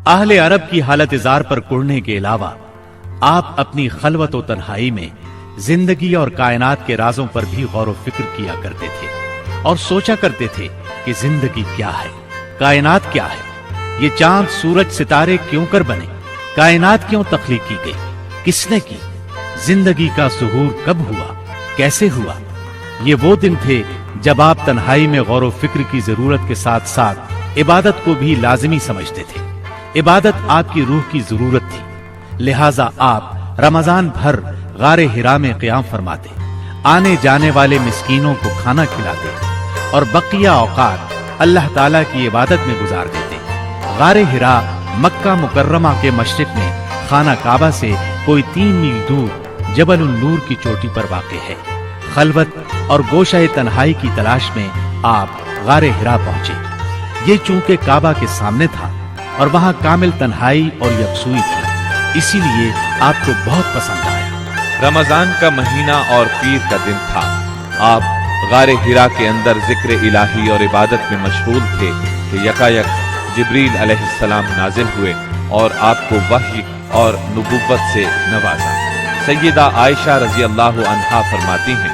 अहले अरब की हालत जार पर कुड़ने के अलावा आप अपनी खलवत और तन्हाई में जिंदगी और कायनात के राजों पर भी गौर व फिक्र किया करते थे और सोचा करते थे कि जिंदगी क्या है, कायनात क्या है, ये चांद सूरज सितारे क्यों कर बने, कायनात क्यों तख्लीक की गई, किसने की, जिंदगी का सुहूर कब हुआ, कैसे हुआ। ये वो दिन थे जब आप तन्हाई में गौर व फिक्र की जरूरत के साथ साथ इबादत को भी लाजिमी समझते थे। इबादत आपकी रूह की जरूरत थी, लिहाजा आप रमजान भर गारे हिरा में क़याम फरमाते, आने जाने वाले मिस्कीनों को खाना खिलाते और बकिया औकात अल्लाह ताला की इबादत में गुजार देते। गारे हिरा मक्का मुकर्रमा के मशरिक में खाना काबा से कोई 3 मील दूर जबल उन नूर की चोटी पर वाक़ है। खलवत और गोशाए तन्हाई की तलाश में आप गारे हिरा पहुंचे। ये चूंकि काबा के सामने था और वहां कामिल तन्हाई और यकसुई थी, इसीलिए आपको बहुत पसंद आया। रमजान का महीना और पीर का दिन था। आप गारे हिरा के अंदर जिक्र इलाही और इबादत में मशगूल थे कि यकायक जिब्रील अलैहिस्सलाम नाजिल हुए और आपको वही और नबुव्वत से नवाजा। सैयदा आयशा रजी अल्लाह अन्हा फरमाती हैं,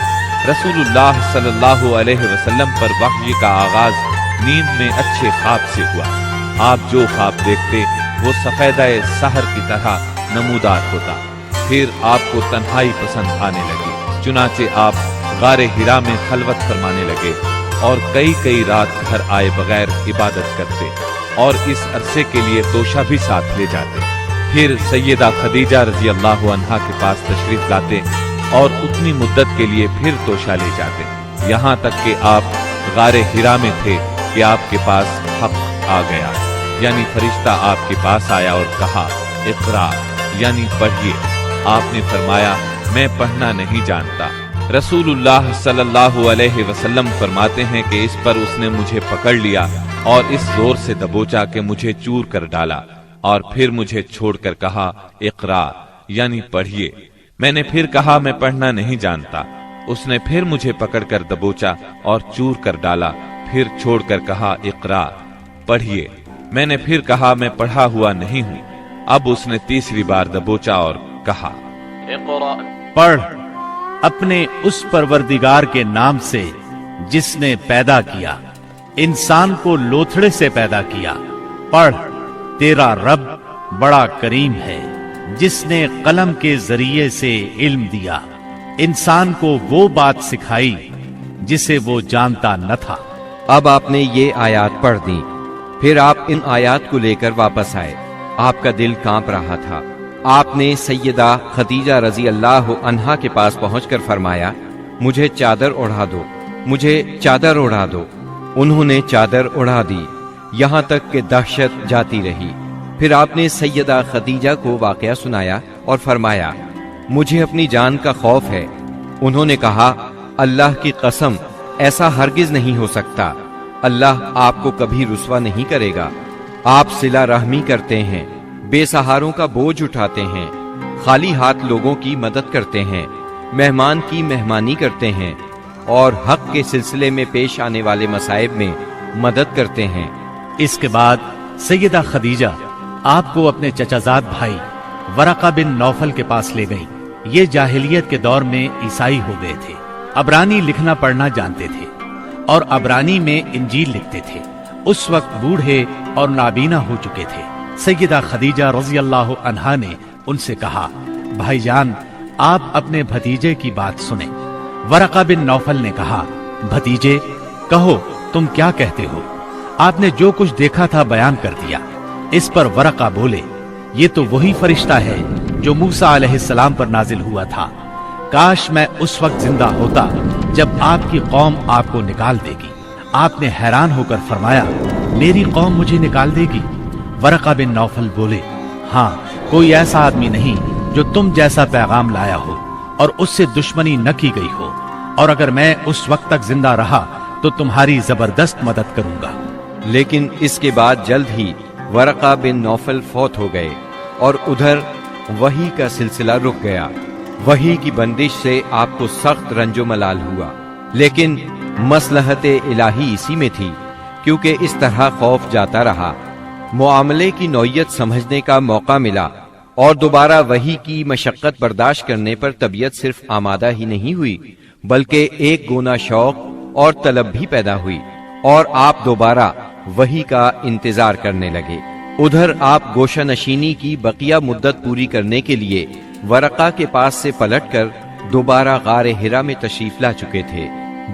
रसूलुल्लाह सल्लल्लाहु अलैहि वसल्लम पर वही का आगाज नींद में अच्छे ख्वाब से हुआ। आप जो ख्वाब देखते वो सफेदाए सहर की तरह नमूदार होता। फिर आपको तन्हाई पसंद आने लगी, चुनाचे आप गारे हिरा में खलवत फरमाने लगे और कई कई रात घर आए बगैर इबादत करते और इस अरसे के लिए तोशा भी साथ ले जाते। फिर सैयदा खदीजा रजी अल्लाह अन्हा के पास तशरीफ लाते और उतनी मुद्दत के लिए फिर तोशा ले जाते, यहाँ तक कि आप गारे हिरा में थे कि आपके पास हक आ गया, यानी फरिश्ता आपके पास आया और कहा इक़रा, यानी पढ़िए। आपने फरमाया मैं पढ़ना नहीं जानता। रसूलुल्लाह सल्लल्लाहु अलैहि वसल्लम फरमाते हैं कि इस पर उसने मुझे पकड़ लिया और इस जोर से दबोचा कि मुझे चूर कर डाला और फिर मुझे छोड़कर कहा इक़रा, यानी पढ़िए। मैंने फिर कहा मैं पढ़ना नहीं जानता। उसने फिर मुझे पकड़कर दबोचा और चूर कर डाला, फिर छोड़कर कहा इक़रा, पढ़िए। मैंने फिर कहा मैं पढ़ा हुआ नहीं हूं। अब उसने तीसरी बार दबोचा और कहा पढ़ अपने उस परवरदिगार के नाम से जिसने पैदा किया, इंसान को लोथड़े से पैदा किया। पढ़ तेरा रब बड़ा करीम है, जिसने कलम के जरिए से इल्म दिया, इंसान को वो बात सिखाई जिसे वो जानता न था। अब आपने ये आयत पढ़ दी, फिर आप इन आयत को लेकर वापस आए। आपका दिल कांप रहा था। आपने सैयदा खदीजा रजी अल्लाह अन्हा के पास पहुंचकर फरमाया, मुझे चादर ओढ़ा दो, मुझे चादर ओढ़ा दो। उन्होंने चादर ओढ़ा दी, यहाँ तक कि दहशत जाती रही। फिर आपने सैयदा खदीजा को वाकया सुनाया और फरमाया, मुझे अपनी जान का खौफ है। उन्होंने कहा, अल्लाह की कसम, ऐसा हरगिज नहीं हो सकता। अल्लाह आपको कभी रुस्वा नहीं करेगा। आप सिला रहमी करते हैं, बेसहारों का बोझ उठाते हैं, खाली हाथ लोगों की मदद करते हैं, मेहमान की मेहमानी करते हैं और हक के सिलसिले में पेश आने वाले मसाइब में मदद करते हैं। इसके बाद सैयदा खदीजा आपको अपने चचाजाद भाई वरका बिन नौफल के पास ले गई। ये जाहिलियत के दौर में ईसाई हो गए थे, अबरानी लिखना पढ़ना जानते थे और अबरानी में इंजील लिखते थे। उस वक्त बूढ़े और नाबीना हो चुके थे। सैयदा खदीजा रज़ी अल्लाह अन्हा ने उनसे कहा, भाईजान आप अपने भतीजे की बात सुने। वरका बिन नौफल ने कहा, भतीजे कहो तुम क्या कहते हो। आपने जो कुछ देखा था बयान कर दिया। इस पर वरका बोले, ये तो वही फरिश्ता है जो मूसा अलैहिस्सलाम पर नाजिल हुआ था। काश मैं उस वक्त जिंदा होता जब आपकी कौम आपको निकाल देगी। आपने हैरान होकर फरमाया, मेरी कौम मुझे निकाल देगी। वरका बिन नौफल बोले, हाँ, कोई ऐसा आदमी नहीं जो तुम जैसा पैगाम लाया हो और उससे दुश्मनी न की गई हो, और अगर मैं उस वक्त तक जिंदा रहा तो तुम्हारी जबरदस्त मदद करूंगा। लेकिन इसके बाद जल्द ही वरका बिन नौफल फौत हो गए और उधर वही का सिलसिला रुक गया। वही की बंदिश से आपको सख्त रंजो मलाल हुआ, लेकिन मसलहत इलाही इसी में थी, क्योंकि इस तरह खौफ जाता रहा। معاملے کی نوعیت سمجھنے کا موقع ملا اور دوبارہ وحی کی مشقت برداشت کرنے پر طبیعت صرف آمادہ ہی نہیں ہوئی بلکہ ایک گونا شوق اور طلب بھی پیدا ہوئی اور آپ دوبارہ وحی کا انتظار کرنے لگے۔ ادھر آپ گوشہ نشینی کی بقیہ مدت پوری کرنے کے لیے ورقہ کے پاس سے پلٹ کر دوبارہ غار حرا میں تشریف لا چکے تھے۔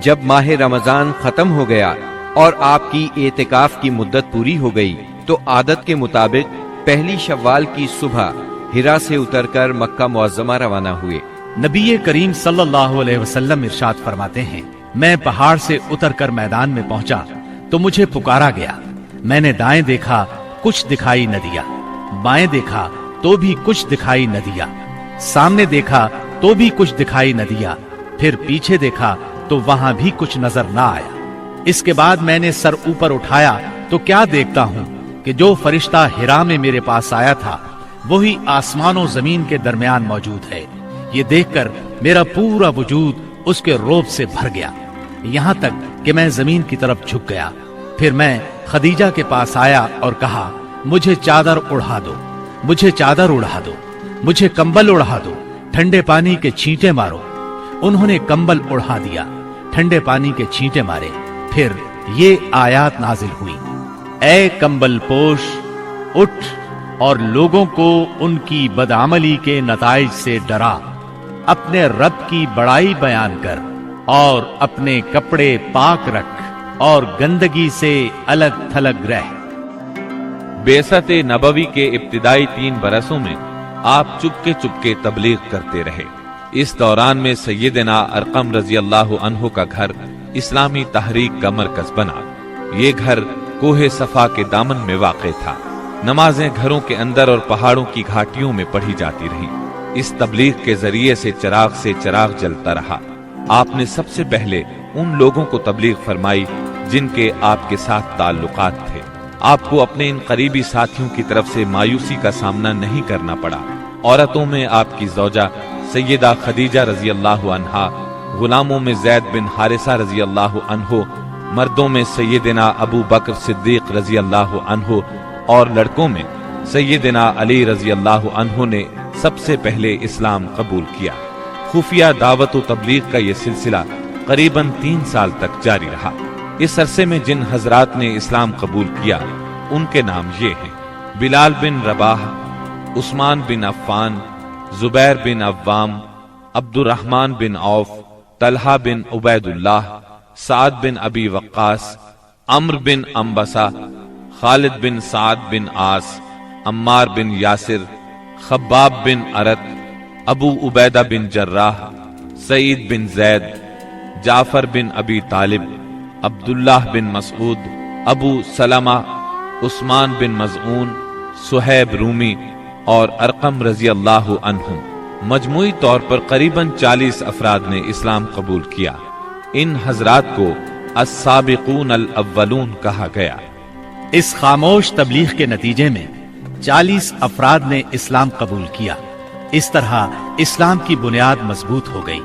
جب ماہ رمضان ختم ہو گیا اور آپ کی اعتکاف کی مدت پوری ہو گئی تو عادت کے مطابق پہلی شوال کی صبح حرا سے اتر کر مکہ معظمہ روانہ ہوئے۔ نبی کریم صلی اللہ علیہ وسلم ارشاد فرماتے ہیں، میں پہاڑ سے اتر کر میدان میں پہنچا تو مجھے پکارا گیا۔ میں نے دائیں دیکھا، کچھ دکھائی نہ دیا، بائیں دیکھا تو بھی کچھ دکھائی نہ دیا، سامنے دیکھا تو بھی کچھ دکھائی نہ دیا، پھر پیچھے دیکھا تو وہاں بھی کچھ نظر نہ آیا۔ اس کے بعد میں نے سر اوپر اٹھایا تو کیا دیکھتا ہوں کہ جو فرشتہ حرا میں میرے پاس آیا تھا وہی آسمان و زمین کے درمیان موجود ہے۔ یہ دیکھ کر میرا پورا وجود اس کے رعب سے بھر گیا، یہاں تک کہ میں زمین کی طرف جھک گیا۔ پھر میں خدیجہ کے پاس آیا اور کہا، مجھے چادر اڑا دو، مجھے چادر اڑا دو، مجھے کمبل اڑا دو، ٹھنڈے پانی کے چھینٹے مارو۔ انہوں نے کمبل اڑا دیا، ٹھنڈے پانی کے چھینٹے مارے۔ پھر یہ آیات نازل ہوئی، اے کمبل پوش، اٹھ اور لوگوں کو ان کی بدعملی کے نتائج سے ڈرا، اپنے رب کی بڑائی بیان کر اور اپنے کپڑے پاک رکھ اور گندگی سے الگ تھلگ رہ۔ بعثت نبوی کے ابتدائی 3 برسوں میں آپ چپکے تبلیغ کرتے رہے۔ اس دوران میں سیدنا ارقم رضی اللہ عنہ کا گھر اسلامی تحریک کا مرکز بنا۔ یہ گھر کوہ صفا کے دامن میں واقع تھا۔ نمازیں گھروں کے اندر اور پہاڑوں کی گھاٹیوں میں پڑھی جاتی رہی۔ اس تبلیغ کے ذریعے سے چراغ جلتا رہا۔ آپ نے سب سے پہلے ان لوگوں کو تبلیغ فرمائی جن کے آپ کے ساتھ تعلقات تھے۔ آپ کو اپنے ان قریبی ساتھیوں کی طرف سے مایوسی کا سامنا نہیں کرنا پڑا۔ عورتوں میں آپ کی زوجہ سیدہ خدیجہ رضی اللہ عنہا، غلاموں میں زید بن حارثہ رضی اللہ عنہ، مردوں میں سیدنا ابو بکر صدیق رضی اللہ عنہ اور لڑکوں میں سیدنا علی رضی اللہ عنہ نے سب سے پہلے اسلام قبول کیا۔ خفیہ دعوت و تبلیغ کا یہ سلسلہ قریباً 3 سال تک جاری رہا۔ اس عرصے میں جن حضرات نے اسلام قبول کیا ان کے نام یہ ہیں: بلال بن رباح، عثمان بن عفان، زبیر بن عوام، عبد الرحمن بن عوف، طلحہ بن عبید اللہ، سعد بن ابی وقاص، عمرو بن انبسہ، خالد بن سعد بن عاص، عمار بن یاسر، خباب بن ارت، ابو عبیدہ بن جراح، سعید بن زید، جعفر بن ابی طالب، عبداللہ بن مسعود، ابو سلمہ، عثمان بن مظعون، صہیب رومی اور ارقم رضی اللہ عنہم۔ مجموعی طور پر قریباً 40 افراد نے اسلام قبول کیا۔ ان حضرات کو السابقون الاولون کہا گیا۔ اس خاموش تبلیغ کے نتیجے میں 40 افراد نے اسلام قبول کیا۔ اس طرح اسلام کی بنیاد مضبوط ہو گئی۔